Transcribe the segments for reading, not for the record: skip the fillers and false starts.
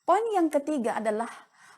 Poin yang ketiga adalah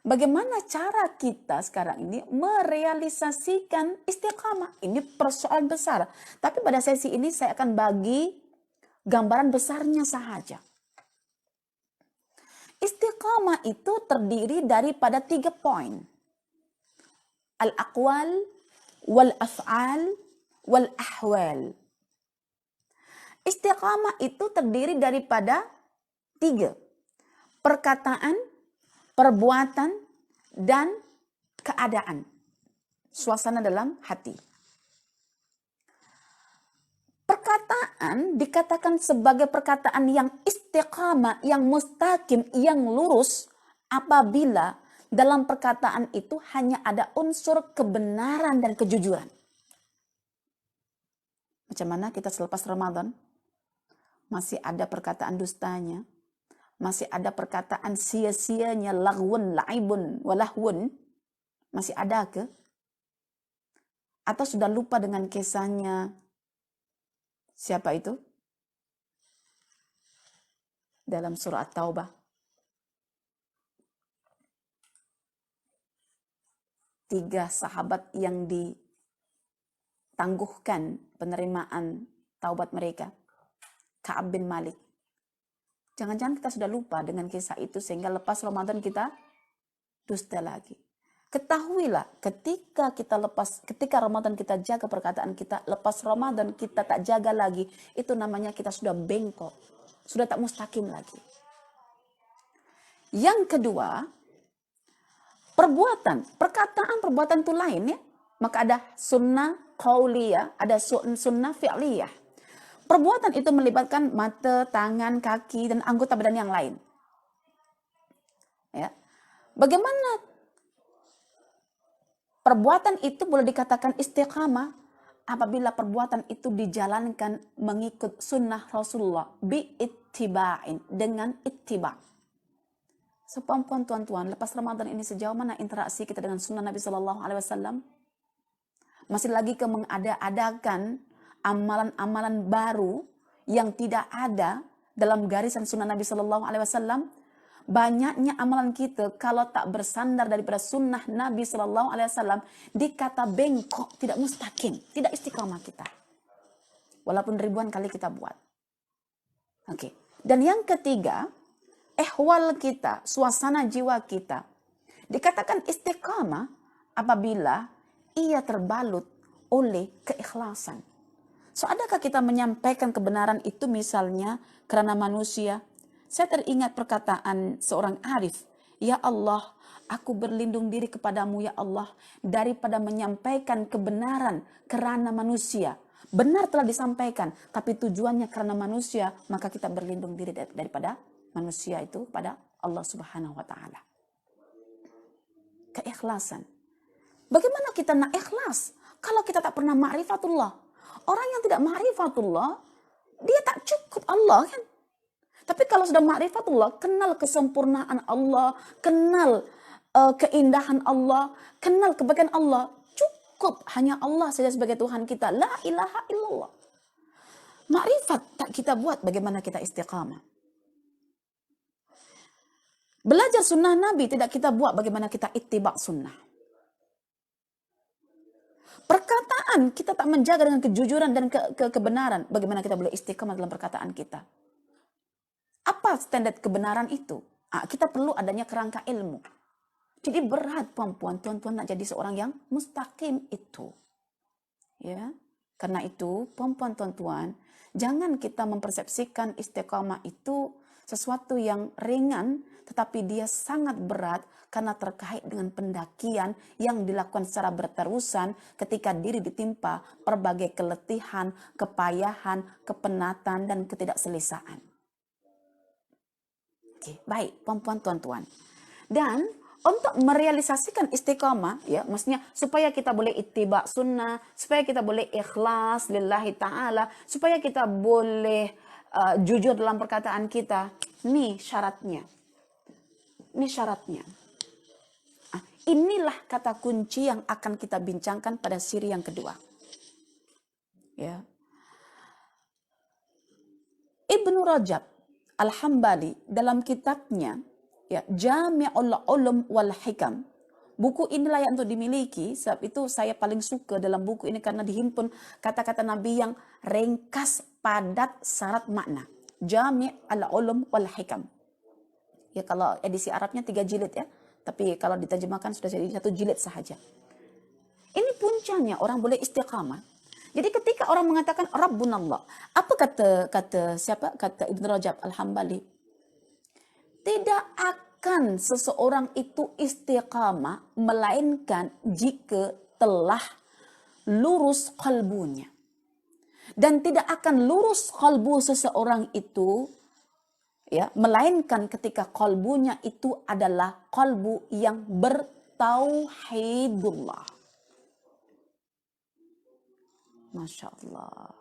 bagaimana cara kita sekarang ini merealisasikan istiqamah. Ini persoalan besar. Tapi pada sesi ini saya akan bagi gambaran besarnya saja. Istiqamah itu terdiri daripada 3 poin. Al-aqwal, wal-af'al, wal-ahwal. Istiqamah itu terdiri daripada 3. Perkataan, perbuatan, dan keadaan. Suasana dalam hati. Perkataan dikatakan sebagai perkataan yang istiqamah, yang mustaqim, yang lurus apabila dalam perkataan itu hanya ada unsur kebenaran dan kejujuran. Macam mana kita selepas Ramadan? Masih ada perkataan dustanya, masih ada perkataan sia-sianya, lagwun, laibun, walahwun, masih ada ke? Atau sudah lupa dengan kisahnya siapa itu? Dalam surah At-Taubah. 3 sahabat yang ditangguhkan penerimaan taubat mereka. Ka'ab bin Malik. Jangan-jangan kita sudah lupa dengan kisah itu sehingga lepas Ramadan kita dusta lagi. Ketahuilah ketika Ramadan kita jaga perkataan kita, lepas Ramadan kita tak jaga lagi, itu namanya kita sudah bengkok, sudah tak mustaqim lagi. Yang kedua, perkataan perbuatan itu lain ya. Maka ada sunnah qauliyah, ada sunnah fi'liyah. Perbuatan itu melibatkan mata, tangan, kaki, dan anggota badan yang lain. Ya. Bagaimana perbuatan itu boleh dikatakan istiqamah apabila perbuatan itu dijalankan mengikut sunnah Rasulullah biittiba'in, dengan ittiba'. So, tuan-tuan, lepas Ramadan ini sejauh mana interaksi kita dengan sunnah Nabi Sallallahu Alaihi Wasallam? Masih lagi ke mengada-adakan amalan-amalan baru yang tidak ada dalam garisan sunnah Nabi Sallallahu Alaihi Wasallam. Banyaknya amalan kita kalau tak bersandar daripada sunnah Nabi Sallallahu Alaihi Wasallam dikata bengkok, tidak mustaqim, tidak istiqamah kita. Walaupun ribuan kali kita buat. Oke. Dan yang ketiga, ehwal kita, suasana jiwa kita dikatakan istiqamah apabila ia terbalut oleh keikhlasan. So, adakah kita menyampaikan kebenaran itu misalnya karena manusia? Saya teringat perkataan seorang arif, ya Allah, aku berlindung diri kepadamu ya Allah, daripada menyampaikan kebenaran karena manusia. Benar telah disampaikan, tapi tujuannya karena manusia, maka kita berlindung diri daripada manusia itu pada Allah Subhanahu wa Ta'ala. Keikhlasan. Bagaimana kita nak ikhlas kalau kita tak pernah ma'rifatullah? Orang yang tidak ma'rifatullah, dia tak cukup Allah kan. Tapi kalau sudah ma'rifatullah, kenal kesempurnaan Allah, kenal keindahan Allah, kenal kebaikan Allah, cukup hanya Allah saja sebagai Tuhan kita. La ilaha illallah. Ma'rifat tak kita buat, bagaimana kita istiqamah. Belajar sunnah Nabi tidak kita buat, bagaimana kita ittiba' sunnah. Perkataan kita tak menjaga dengan kejujuran dan kebenaran. Bagaimana kita boleh istiqamah dalam perkataan kita? Apa standar kebenaran itu? Kita perlu adanya kerangka ilmu. Jadi berat tuan-tuan nak jadi seorang yang mustaqim itu. Ya. Karena itu tuan-tuan, jangan kita mempersepsikan istiqamah itu sesuatu yang ringan, tetapi dia sangat berat karena terkait dengan pendakian yang dilakukan secara berterusan ketika diri ditimpa berbagai keletihan, kepayahan, kepenatan, dan ketidakselesaan. Oke, baik, tuan-tuan. Dan untuk merealisasikan istiqamah, ya, maksudnya supaya kita boleh ittiba sunnah, supaya kita boleh ikhlas lillahi ta'ala, supaya kita boleh jujur dalam perkataan kita, ini syaratnya. Inilah kata kunci yang akan kita bincangkan pada siri yang kedua. Ya. Ibnu Rajab Al-Hambali dalam kitabnya ya, Jami'ul Ulum wal Hikam. Buku ini layak untuk dimiliki, sebab itu saya paling suka dalam buku ini karena dihimpun kata-kata Nabi yang ringkas, padat, syarat makna. Jami'ul Ulum wal Hikam. Ya, kalau edisi Arabnya 3 jilid ya, tapi kalau diterjemahkan sudah jadi 1 jilid sahaja. Ini puncanya orang boleh istiqamah. Jadi ketika orang mengatakan Rabbunallah, apa kata siapa? Kata Ibn Rajab Al-Hambali. Tidak akan seseorang itu istiqamah melainkan jika telah lurus kalbunya. Dan tidak akan lurus kalbu seseorang itu ya, melainkan ketika kalbunya itu adalah kalbu yang bertauhidullah. Masya Allah.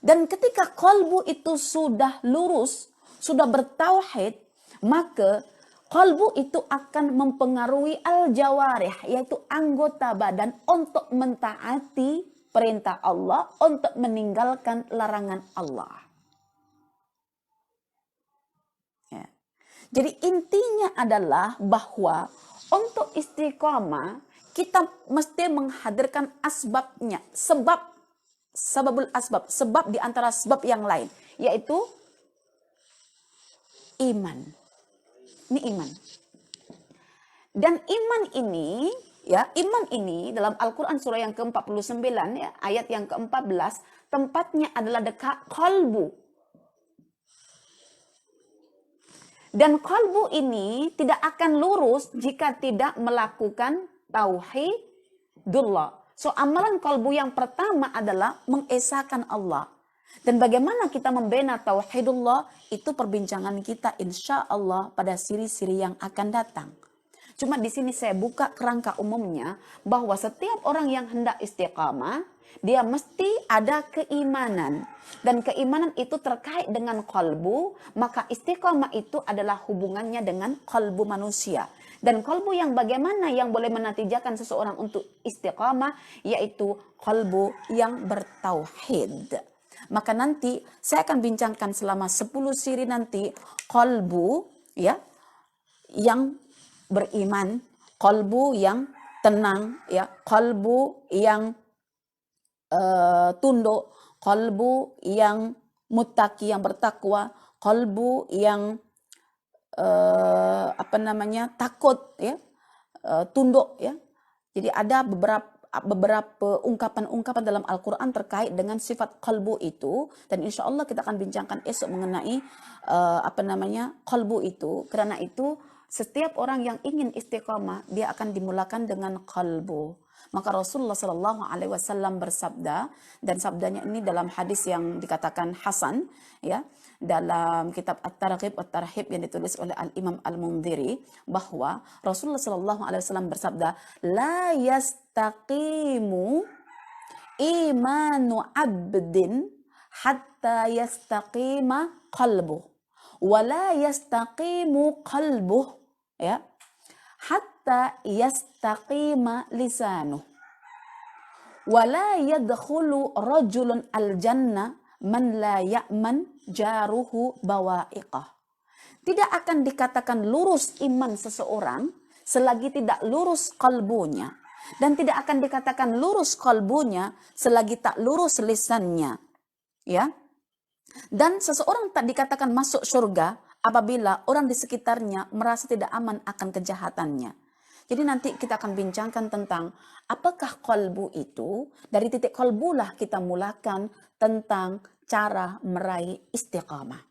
Dan ketika kalbu itu sudah lurus, sudah bertauhid, maka kalbu itu akan mempengaruhi al-jawarih, yaitu anggota badan untuk mentaati perintah Allah, untuk meninggalkan larangan Allah. Ya. Jadi intinya adalah bahwa untuk istiqamah kita mesti menghadirkan asbabnya, sebabul asbab, sebab di antara sebab yang lain, yaitu iman. Ini iman. Dan iman ini, ya, iman ini dalam Al-Quran surah yang ke-49, ya, ayat yang ke-14, tempatnya adalah dekat kalbu. Dan kalbu ini tidak akan lurus jika tidak melakukan tauhidullah. So, amalan kalbu yang pertama adalah mengesahkan Allah. Dan bagaimana kita membina tauhidullah, itu perbincangan kita insya Allah pada siri-siri yang akan datang. Cuma di sini saya buka kerangka umumnya bahwa setiap orang yang hendak istiqamah, dia mesti ada keimanan. Dan keimanan itu terkait dengan kalbu, maka istiqamah itu adalah hubungannya dengan kalbu manusia. Dan kalbu yang bagaimana yang boleh menatijakan seseorang untuk istiqamah, yaitu kalbu yang bertauhid. Maka nanti saya akan bincangkan selama 10 siri nanti kalbu ya yang beriman, kalbu yang tenang, ya, kalbu yang tunduk, kalbu yang muttaqi, yang bertakwa, kalbu yang takut, ya, tunduk, ya. Jadi ada beberapa ungkapan-ungkapan dalam Al-Quran terkait dengan sifat kalbu itu, dan insya Allah kita akan bincangkan esok mengenai kalbu itu. Karena itu setiap orang yang ingin istiqamah, dia akan dimulakan dengan kalbu. Maka Rasulullah Shallallahu Alaihi Wasallam bersabda, dan sabdanya ini dalam hadis yang dikatakan hasan, ya, dalam kitab At-Targhib At-Tarhib yang ditulis oleh Al-Imam Al-Mundhiri, bahwa Rasulullah Shallallahu Alaihi Wasallam bersabda, la yastaqimu imanu abdin hatta yastaqima qalbuh, wa la yastaqimu qalbuh, ya, hatta yastaqima lisanuh, wa la yadkhulu rajulun al-jannah man la ya'man jaruhu bawa'iqah. Tidak akan dikatakan lurus iman seseorang selagi tidak lurus kalbunya, dan tidak akan dikatakan lurus kalbunya selagi tak lurus lisannya, ya. Dan seseorang tak dikatakan masuk surga apabila orang di sekitarnya merasa tidak aman akan kejahatannya. Jadi nanti kita akan bincangkan tentang apakah kalbu itu. Dari titik kalbulah kita mulakan tentang cara meraih istiqamah.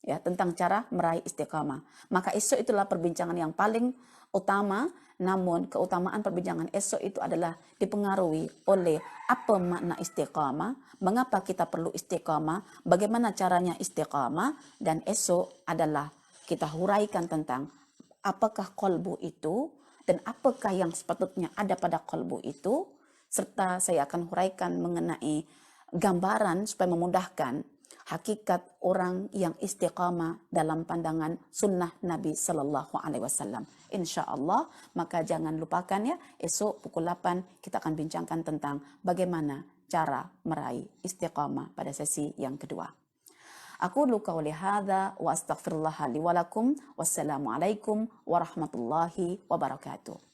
Ya, tentang cara meraih istiqamah. Maka esok itulah perbincangan yang paling utama, namun keutamaan perbincangan esok itu adalah dipengaruhi oleh apa makna istiqamah, mengapa kita perlu istiqamah, bagaimana caranya istiqamah, dan esok adalah kita huraikan tentang apakah kalbu itu, dan apakah yang sepatutnya ada pada kalbu itu, serta saya akan huraikan mengenai gambaran supaya memudahkan hakikat orang yang istiqamah dalam pandangan sunnah Nabi Sallallahu Alaihi Wasallam. Insya Allah, maka jangan lupakan ya, esok pukul 8 kita akan bincangkan tentang bagaimana cara meraih istiqamah pada sesi yang kedua. Aku qauli hadza wa astaghfirullah li wa lakum. Wassalamualaikum warahmatullahi wabarakatuh.